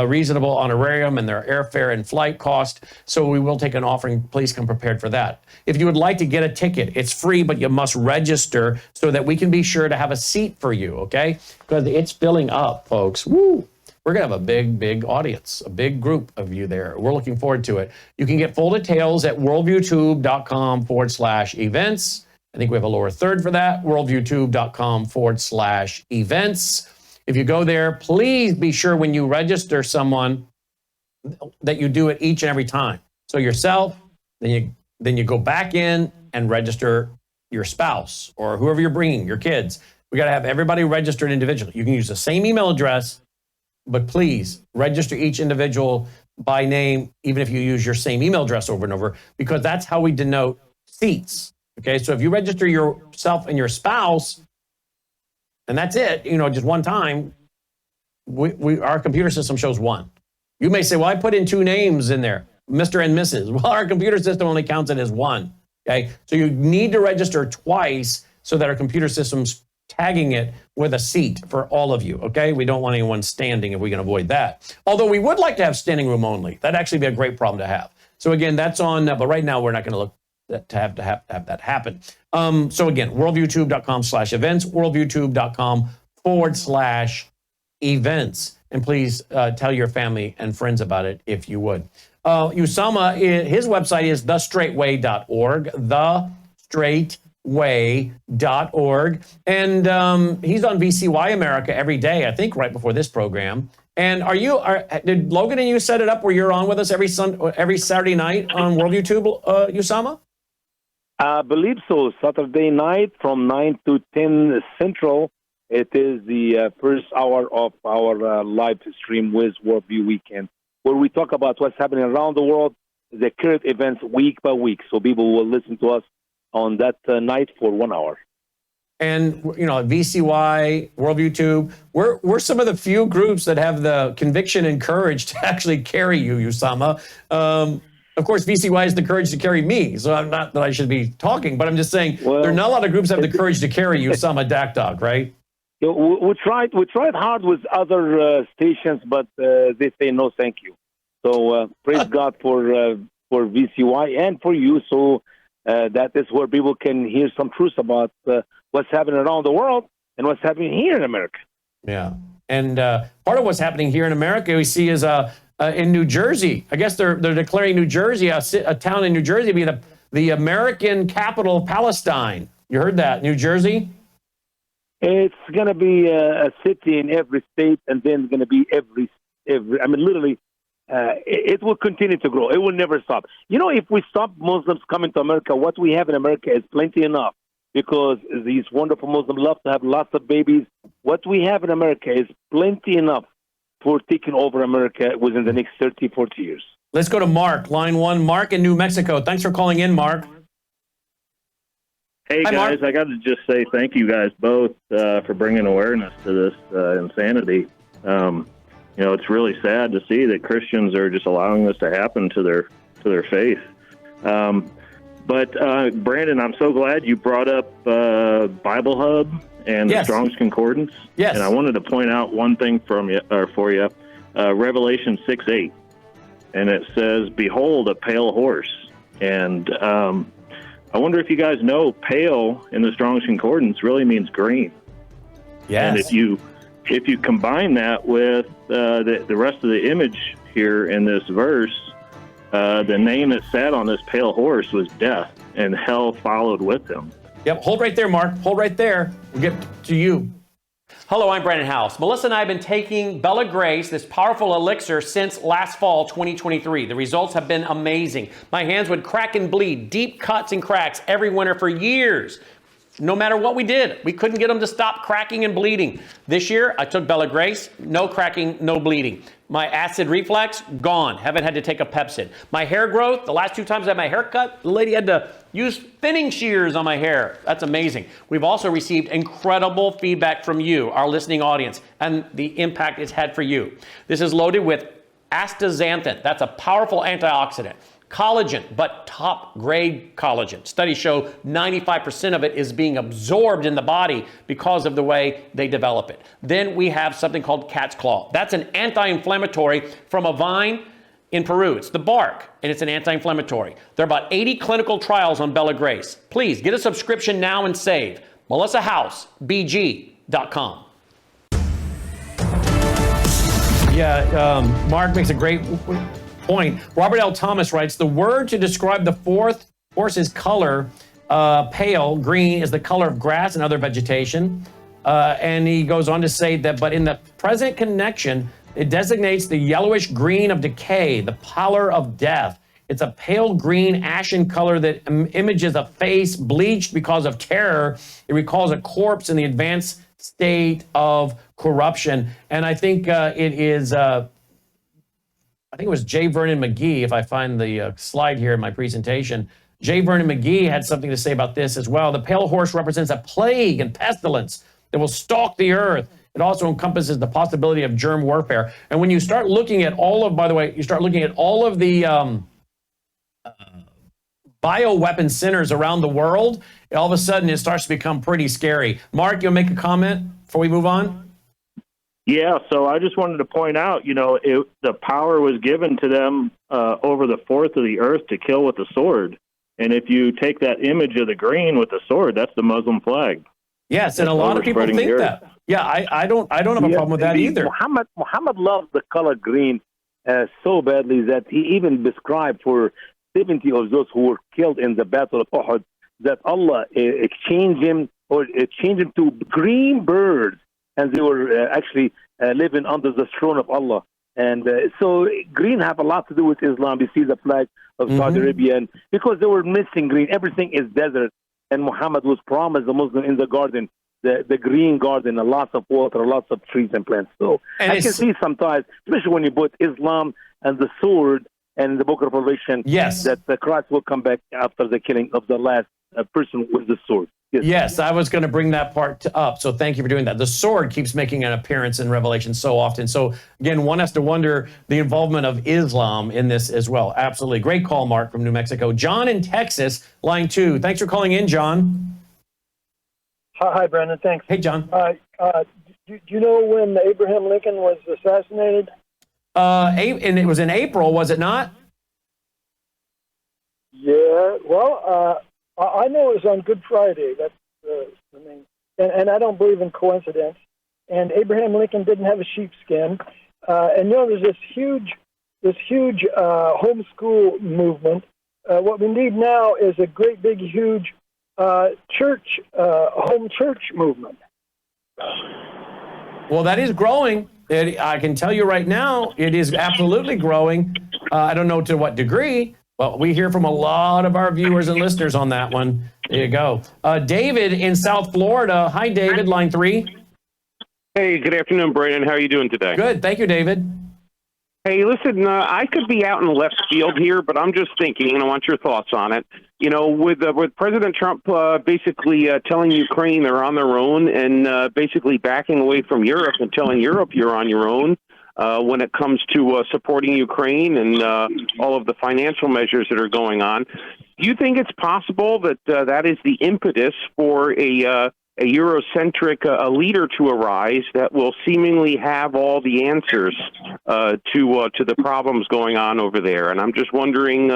reasonable honorarium and their airfare and flight cost. So we will take an offering. Please come prepared for that. If you would like to get a ticket, it's free, but you must register so that we can be sure to have a seat for you, okay? Because it's filling up, folks. Woo! We're going to have a big, big audience, a big group of you there. We're looking forward to it. You can get full details at worldviewtube.com/events. I think we have a lower third for that, worldviewtube.com/events. If you go there, please be sure when you register someone that you do it each and every time. So yourself, then you go back in and register your spouse or whoever you're bringing, your kids. We got to have everybody registered individually. You can use the same email address, but please register each individual by name, even if you use your same email address over and over, because that's how we denote seats. Okay, so if you register yourself and your spouse, and that's it, just one time, our computer system shows one. You may say, well, I put in two names in there, Mr. and Mrs. Well, our computer system only counts it as one. Okay, so you need to register twice so that our computer system's tagging it with a seat for all of you, okay? We don't want anyone standing if we can avoid that. Although we would like to have standing room only. That'd actually be a great problem to have. So again, that's on, but right now we're not going to look to have that happen. So again, worldviewtube.com/events, worldviewtube.com/events. And please tell your family and friends about it if you would. Usama, his website is thestraightway.org, thestraightway.org. And he's on VCY America every day, I think right before this program. And did Logan and you set it up where you're on with us every Saturday night on World YouTube, Usama? I believe so. Saturday night from 9 to 10 Central. It is the first hour of our live stream with Worldview Weekend, where we talk about what's happening around the world, the current events week by week. So people will listen to us on that night for 1 hour. And, VCY, Worldview Tube, we're some of the few groups that have the conviction and courage to actually carry you, Usama. Of course, VCY has the courage to carry me, so I'm not that I should be talking, but I'm just saying there are not a lot of groups that have the courage to carry Usama Dakdok, right? We tried hard with other stations, but they say no, thank you. So praise God for VCY and for you. So that is where people can hear some truth about what's happening around the world and what's happening here in America. Yeah, and part of what's happening here in America we see is in New Jersey. I guess they're declaring New Jersey, a town in New Jersey, be the American capital of Palestine. You heard that, New Jersey? It's going to be a city in every state, and then going to be every. I mean, literally, it will continue to grow. It will never stop. If we stop Muslims coming to America, what we have in America is plenty enough, because these wonderful Muslims love to have lots of babies. What we have in America is plenty enough for taking over America within the next 30, 40 years. Let's go to Mark, line one. Mark in New Mexico. Thanks for calling in, Mark. Hey, Hi, guys, Mark. I got to just say thank you guys both for bringing awareness to this insanity. It's really sad to see that Christians are just allowing this to happen to their faith. But Brandon, I'm so glad you brought up Bible Hub and the Strong's Concordance. Yes. And I wanted to point out one thing for you, Revelation 6:8, and it says, "Behold, a pale horse." And I wonder if you guys know, pale in the Strong's Concordance really means green. Yes. And if you combine that with the rest of the image here in this verse, the name that sat on this pale horse was death, and hell followed with him. Yep, hold right there, Mark. Hold right there. We'll get to you. Hello, I'm Brannon Howse. Melissa and I have been taking Bella Grace, this powerful elixir, since last fall, 2023. The results have been amazing. My hands would crack and bleed, deep cuts and cracks every winter for years. No matter what we did, we couldn't get them to stop cracking and bleeding. This year, I took Bella Grace, no cracking, no bleeding. My acid reflux, gone. Haven't had to take a Pepsid. My hair growth, the last 2 times I had my hair cut, the lady had to use thinning shears on my hair. That's amazing. We've also received incredible feedback from you, our listening audience, and the impact it's had for you. This is loaded with astaxanthin. That's a powerful antioxidant. collagen, but top grade collagen. Studies show 95% of it is being absorbed in the body because of the way they develop it. Then we have something called cat's claw. That's an anti-inflammatory from a vine in Peru. It's the bark, and it's an anti-inflammatory. There are about 80 clinical trials on Bella Grace. Please get a subscription now and save. Melissa Howse, BG.com. Yeah, Mark makes a great point. Robert L. Thomas writes, the word to describe the fourth horse's color, pale green, is the color of grass and other vegetation. And he goes on to say that, but in the present connection, it designates the yellowish green of decay, the pallor of death. It's a pale green, ashen color that images a face bleached because of terror. It recalls a corpse in the advanced state of corruption. And I think it is, I think it was J. Vernon McGee, if I find the slide here in my presentation. J. Vernon McGee had something to say about this as well. The pale horse represents a plague and pestilence that will stalk the earth. It also encompasses the possibility of germ warfare. And when you start looking at all of, by the way, you start looking at all of the bioweapon centers around the world, all of a sudden it starts to become pretty scary. Mark, you'll make a comment before we move on? Yeah, so I just wanted to point out, the power was given to them over the fourth of the earth to kill with the sword. And if you take that image of the green with the sword, that's the Muslim flag. Yes, and a lot of people think that. Yeah, I don't have a problem with that either. Muhammad loved the color green so badly that he even prescribed for 70 of those who were killed in the Battle of Uhud that Allah changed him to green birds, and they were actually living under the throne of Allah. And so green have a lot to do with Islam. You see the flag of Saudi Arabia, and because they were missing green. Everything is desert, and Muhammad was promised the Muslim in the garden, the green garden, and lots of water, lots of trees and plants. So and I can see sometimes, especially when you put Islam and the sword and the Book of Revelation, that the Christ will come back after the killing of the last person with the sword. Yes, I was going to bring that part up, so thank you for doing that. The sword keeps making an appearance in Revelation so often. So again, one has to wonder the involvement of Islam in this as well. Absolutely. Great call, Mark, from New Mexico. John in Texas, line 2. Thanks for calling in, John. Hi, Brannon. Thanks. Hey, John. Do you know when Abraham Lincoln was assassinated? And it was in April, was it not? Yeah. Well, I know it was on Good Friday. That's and I don't believe in coincidence. And Abraham Lincoln didn't have a sheepskin. And there's this huge homeschool movement. What we need now is a great big huge home church movement. Well, that is growing. I can tell you right now, it is absolutely growing. I don't know to what degree, but we hear from a lot of our viewers and listeners on that one. There you go. David in South Florida. Hi, David, line 3. Hey, good afternoon, Brannon. How are you doing today? Good. Thank you, David. Hey, listen, I could be out in left field here, but I'm just thinking, and I want your thoughts on it. With President Trump basically telling Ukraine they're on their own and basically backing away from Europe and telling Europe you're on your own when it comes to supporting Ukraine and all of the financial measures that are going on. Do you think it's possible that that is the impetus for a Eurocentric leader to arise that will seemingly have all the answers to the problems going on over there? And I'm just wondering,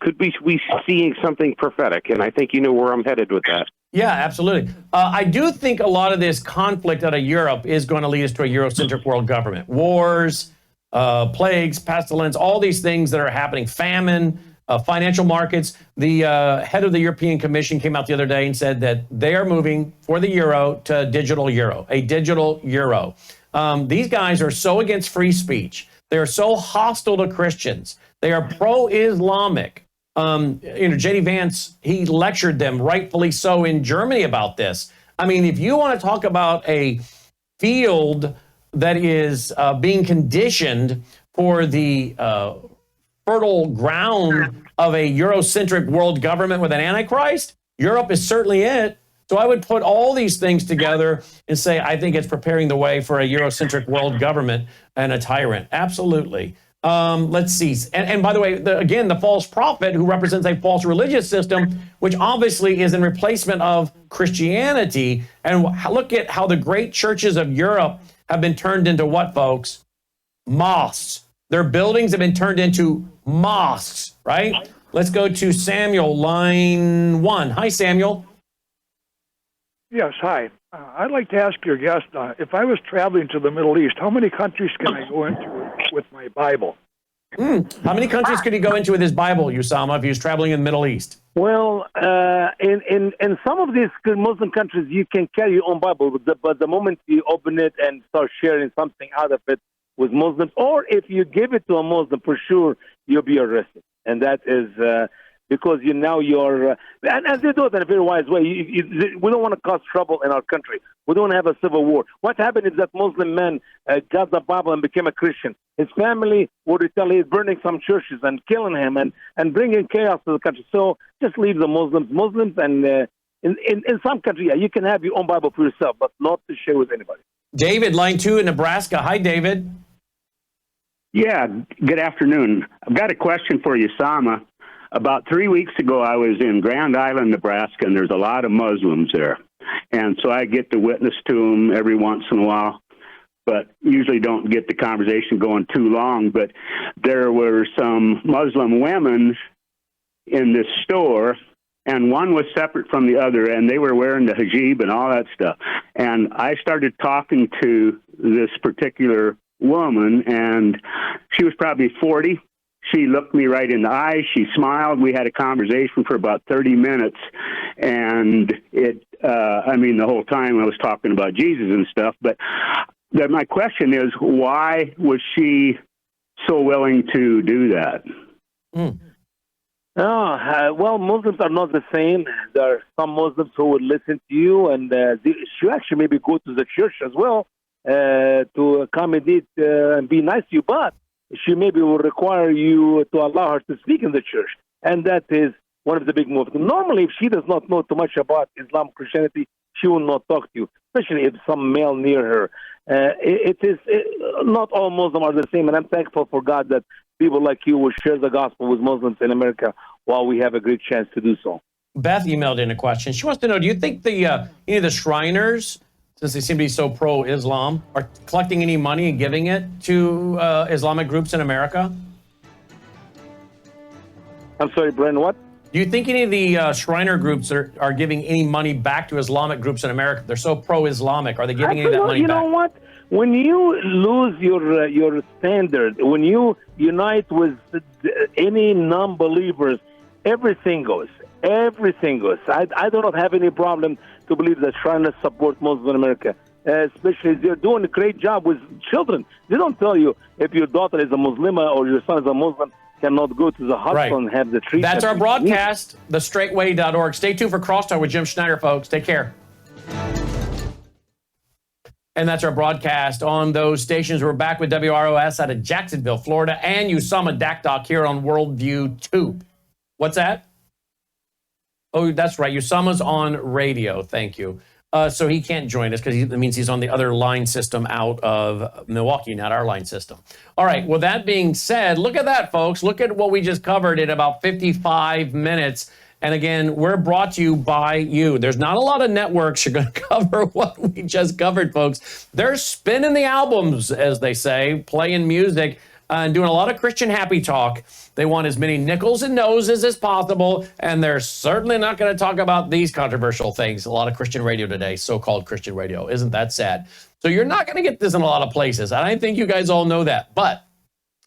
could we seeing something prophetic? And I think you know where I'm headed with that. Yeah, absolutely. I do think a lot of this conflict out of Europe is going to lead us to a Eurocentric world government. Wars, plagues, pestilence, all these things that are happening, famine, financial markets. The head of the European Commission came out the other day and said that they are moving for the euro to a digital euro. These guys are so against free speech. They are so hostile to Christians. They are pro-Islamic. J.D. Vance, he lectured them, rightfully so, in Germany about this. I mean, if you want to talk about a field that is being conditioned for the fertile ground of a Eurocentric world government with an Antichrist, Europe is certainly it. So I would put all these things together and say, I think it's preparing the way for a Eurocentric world government and a tyrant. Absolutely. Let's see. And by the way, again, the false prophet who represents a false religious system, which obviously is in replacement of Christianity. And look at how the great churches of Europe have been turned into what, folks? Mosques. Their buildings have been turned into mosques, right? Let's go to Samuel, line 1. Hi, Samuel. Yes, hi. I'd like to ask your guest, if I was traveling to the Middle East, how many countries can I go into with my Bible? How many countries could he go into with his Bible, Usama, if he was traveling in the Middle East? Well, in some of these Muslim countries, you can carry your own Bible, but the moment you open it and start sharing something out of it with Muslims, or if you give it to a Muslim, for sure, you'll be arrested. And that is because you're, and they do it in a very wise way. We don't want to cause trouble in our country. We don't have a civil war. What happened is that Muslim man got the Bible and became a Christian. His family would retaliate, burning some churches and killing him and bringing chaos to the country. So just leave the Muslims, and in some countries, you can have your own Bible for yourself, but not to share with anybody. David, line 2 in Nebraska. Hi, David. Yeah, good afternoon. I've got a question for you, Usama. About 3 weeks ago, I was in Grand Island, Nebraska, and there's a lot of Muslims there. And so I get to witness to them every once in a while, but usually don't get the conversation going too long. But there were some Muslim women in this store, and one was separate from the other, and they were wearing the hijab and all that stuff. And I started talking to this particular woman, and she was probably 40. She looked me right in the eyes. She smiled. We had a conversation for about 30 minutes. And the whole time I was talking about Jesus and stuff. But my question is, why was she so willing to do that? Well, Muslims are not the same. There are some Muslims who would listen to you, and she actually maybe go to the church as well to accommodate and be nice to you. But she maybe will require you to allow her to speak in the church. And that is one of the big moves. Normally, if she does not know too much about Islam, Christianity, she will not talk to you, especially if some male near her. Not all Muslims are the same, and I'm thankful for God that people like you will share the gospel with Muslims in America while we have a great chance to do so. Beth emailed in a question. She wants to know, do you think the Shriners, since they seem to be so pro-Islam, are collecting any money and giving it to Islamic groups in America? I'm sorry, Brandon, what? Do you think any of the Shriner groups are giving any money back to Islamic groups in America? They're so pro-Islamic. Are they giving any of that money back? You know what? When you lose your standard, when you unite with any non-believers, everything goes. Everything goes. I do not have any problem to believe that Shriners support Muslims in America, especially they're doing a great job with children. They don't tell you if your daughter is a Muslima or your son is a Muslim, cannot go to the hospital and have the treatment. That's our broadcast, thestraightway.org. Stay tuned for Crosstalk with Jim Schneider, folks. Take care. And that's our broadcast on those stations. We're back with WROS out of Jacksonville, Florida, and Usama Dakdok here on Worldview Tube. What's that? Oh, that's right. Usama's on radio. Thank you. So he can't join us because that means he's on the other line system out of Milwaukee, not our line system. All right. Well, that being said, look at that, folks. Look at what we just covered in about 55 minutes. And again, we're brought to you by you. There's not a lot of networks you're going to cover what we just covered, folks. They're spinning the albums, as they say, playing music, and doing a lot of Christian happy talk. They want as many nickels and noses as possible, and they're certainly not going to talk about these controversial things. A lot of Christian radio today, so-called Christian radio. Isn't that sad? So you're not going to get this in a lot of places, and I think you guys all know that. But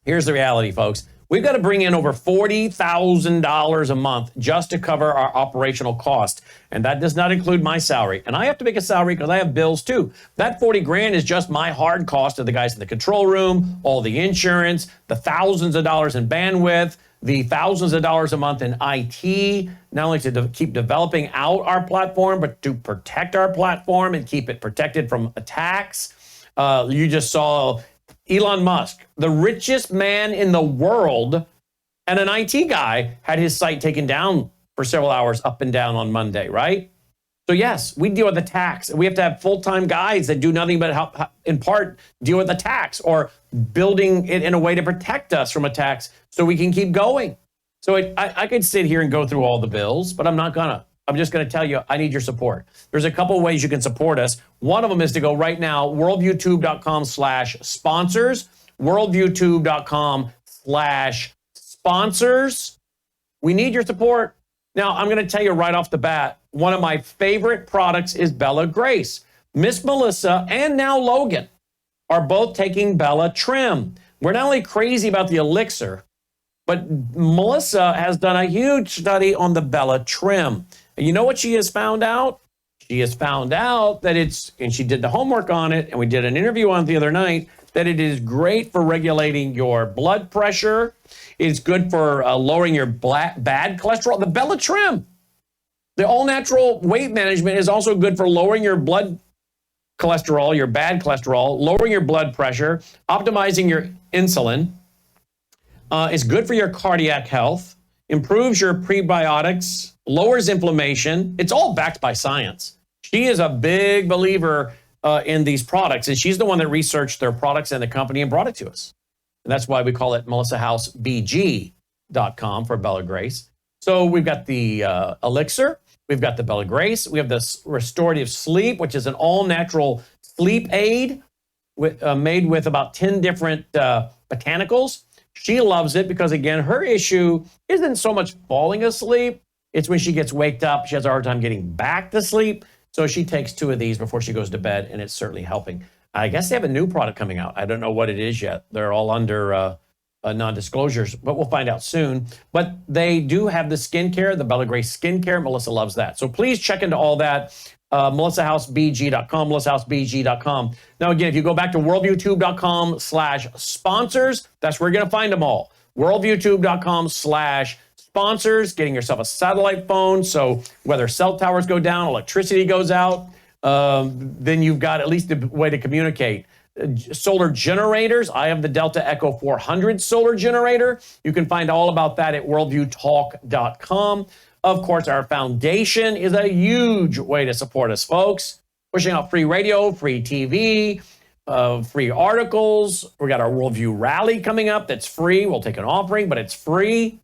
here's the reality, folks. We've got to bring in over $40,000 a month just to cover our operational cost. And that does not include my salary. And I have to make a salary because I have bills too. That 40 grand is just my hard cost of the guys in the control room, all the insurance, the thousands of dollars in bandwidth, the thousands of dollars a month in IT, not only to keep developing out our platform, but to protect our platform and keep it protected from attacks. You just saw Elon Musk, the richest man in the world, and an IT guy had his site taken down for several hours up and down on Monday, right? So yes, we deal with the tax. We have to have full-time guys that do nothing but help, in part, deal with the tax or building it in a way to protect us from a tax so we can keep going. So I could sit here and go through all the bills, but I'm not gonna. I'm just gonna tell you, I need your support. There's a couple of ways you can support us. One of them is to go right now, worldviewtube.com/sponsors, worldviewtube.com/sponsors. We need your support. Now, I'm gonna tell you right off the bat, one of my favorite products is Bella Grace. Miss Melissa and now Logan are both taking Bella Trim. We're not only crazy about the elixir, but Melissa has done a huge study on the Bella Trim. And you know what she has found out? She has found out that and she did the homework on it, and we did an interview on it the other night, that it is great for regulating your blood pressure. It's good for lowering your bad cholesterol. The Bella Trim, the all-natural weight management, is also good for lowering your blood cholesterol, your bad cholesterol, lowering your blood pressure, optimizing your insulin. It's good for your cardiac health, improves your prebiotics, lowers inflammation. It's all backed by science. She is a big believer in these products, and she's the one that researched their products and the company and brought it to us. And that's why we call it MelissaHouseBG.com for Bella Grace. So we've got the elixir, we've got the Bella Grace, we have this restorative sleep, which is an all-natural sleep aid made with about 10 different botanicals. She loves it because, again, her issue isn't so much falling asleep. It's when she gets waked up, she has a hard time getting back to sleep. So she takes 2 of these before she goes to bed, and it's certainly helping. I guess they have a new product coming out. I don't know what it is yet. They're all under non-disclosures, but we'll find out soon. But they do have the skincare, the Bella Grace skincare. Melissa loves that. So please check into all that. MelissaHouseBG.com, MelissaHouseBG.com. Now, again, if you go back to worldviewtube.com/sponsors, that's where you're going to find them all. worldviewtube.com/sponsors, getting yourself a satellite phone. So whether cell towers go down, electricity goes out, then you've got at least a way to communicate. Solar generators. I have the Delta Echo 400 solar generator. You can find all about that at worldviewtalk.com. Of course, our foundation is a huge way to support us, folks. Pushing out free radio, free TV, free articles. We got our Worldview Rally coming up that's free. We'll take an offering, but it's free.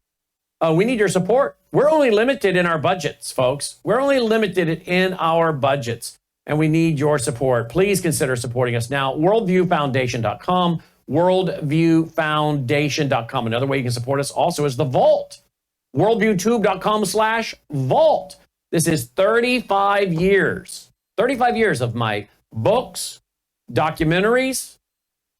We need your support. We're only limited in our budgets, folks. We're only limited in our budgets, and we need your support. Please consider supporting us now. WorldviewFoundation.com, WorldviewFoundation.com. Another way you can support us also is the Vault. WorldviewTube.com/vault. This is 35 years of my books, documentaries,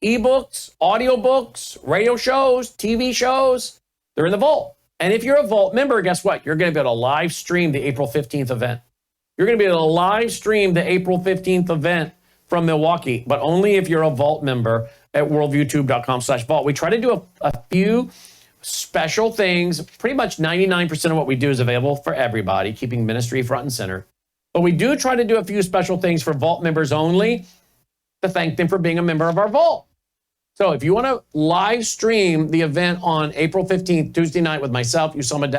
ebooks, audiobooks, radio shows, TV shows. They're in the vault. And if you're a Vault member, guess what? You're going to be able to live stream the April 15th event. You're going to be able to live stream the April 15th event from Milwaukee, but only if you're a Vault member at worldviewtube.com/vault. We try to do a few special things. Pretty much 99% of what we do is available for everybody, keeping ministry front and center. But we do try to do a few special things for Vault members only to thank them for being a member of our Vault. So if you want to live stream the event on April 15th, Tuesday night with myself, Usama,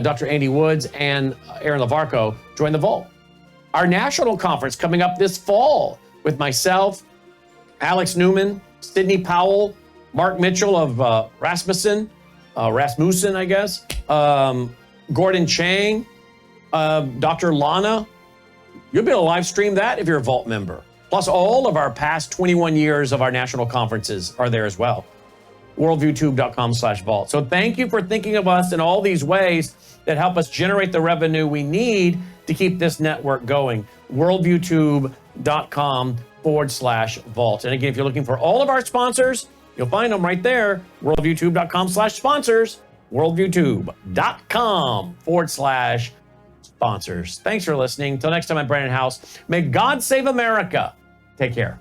Dr. Andy Woods, and Aaron Lavarco, join the Vault. Our national conference coming up this fall with myself, Alex Newman, Sidney Powell, Mark Mitchell of Rasmussen, I guess, Gordon Chang, Dr. Lana. You'll be able to live stream that if you're a Vault member. Plus, all of our past 21 years of our national conferences are there as well. worldviewtube.com/vault. So thank you for thinking of us in all these ways that help us generate the revenue we need to keep this network going. worldviewtube.com/vault. And again, if you're looking for all of our sponsors, you'll find them right there. worldviewtube.com/sponsors. worldviewtube.com/sponsors. Thanks for listening. Until next time, I'm Brannon Howse. May God save America. Take care.